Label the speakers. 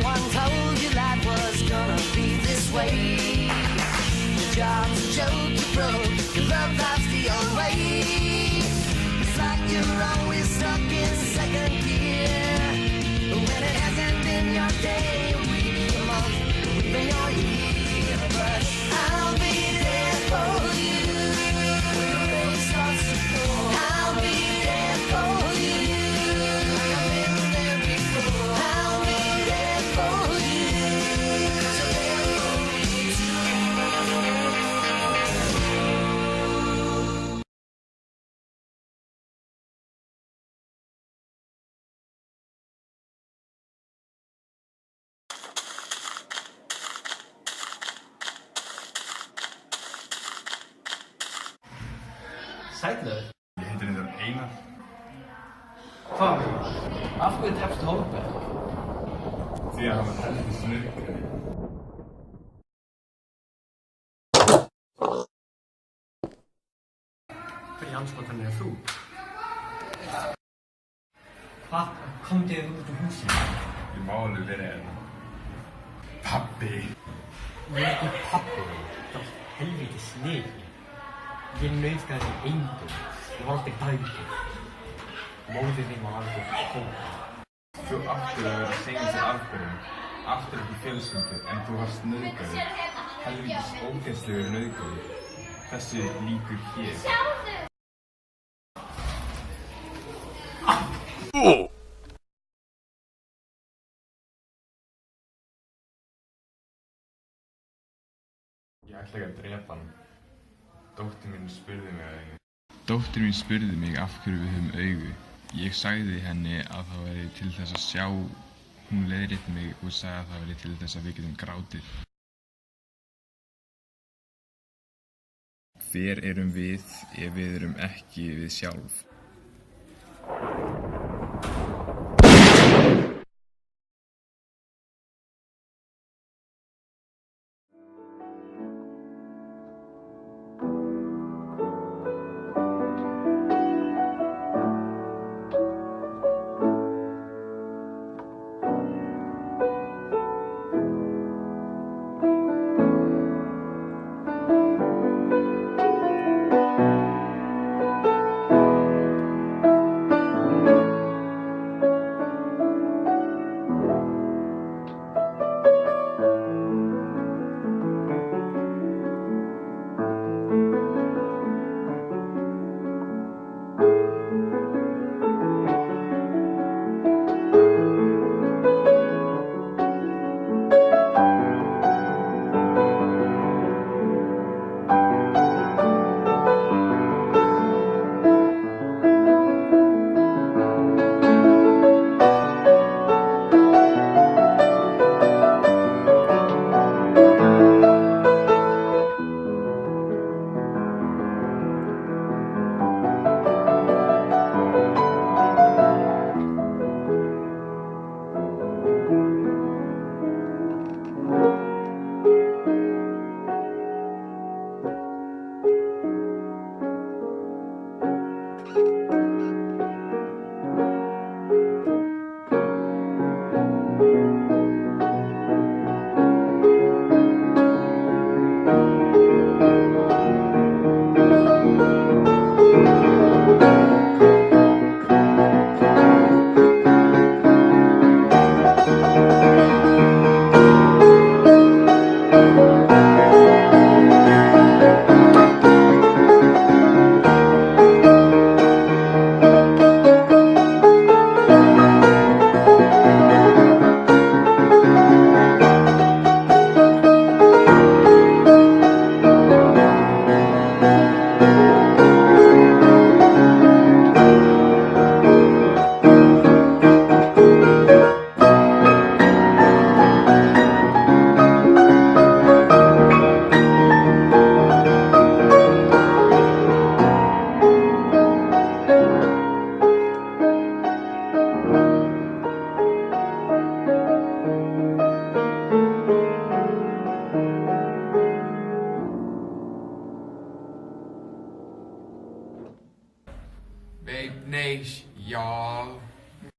Speaker 1: one told you life was gonna be this way. Your job's a joke, you broke, your love life's the old way. It's like you're always stuck in second gear. When it hasn't been your day, a week, a month, or even your year. But I'll be there for you when the rain starts to pour. I'll be there for you like I've been there before. I'll be there for you 'cause I'm there for you too.
Speaker 2: Sætlaður?
Speaker 3: Ég heiti reyndar Einar.
Speaker 2: Hvað? Af hverju drefstu Hólmberg?
Speaker 3: Því að hann var heldur snurkari.
Speaker 2: Hvernig anskotanir er þú? Hvað? Komdu þér út úr húsinu?
Speaker 3: Ég má alveg vera hérna. Pabbi.
Speaker 2: Ég er ekki pabbi þinn. Það var helviti snið. Ég nauðgaði þig engum. Ég var alltaf dæmdur. Móðir þín var alveg kók.
Speaker 3: Þú áttir að vera seint til afbyrjum. Áttir ekki fjölskyldu en þú varst nauðgari. Helvítis ógeðslegur nauðgari. Þessi lýkur hér. Ég ætla ekki að drepa hann. Dóttir mín spurði mig að einu. Dóttir mín spurði mig af hverju við höfum augu. Ég sagði henni að það væri til þess að sjá. Hún leiðrétti mig og sagði að það væri til þess að við getum grátið. Hver erum við ef við erum ekki við sjálf? Babe, nee, y'all.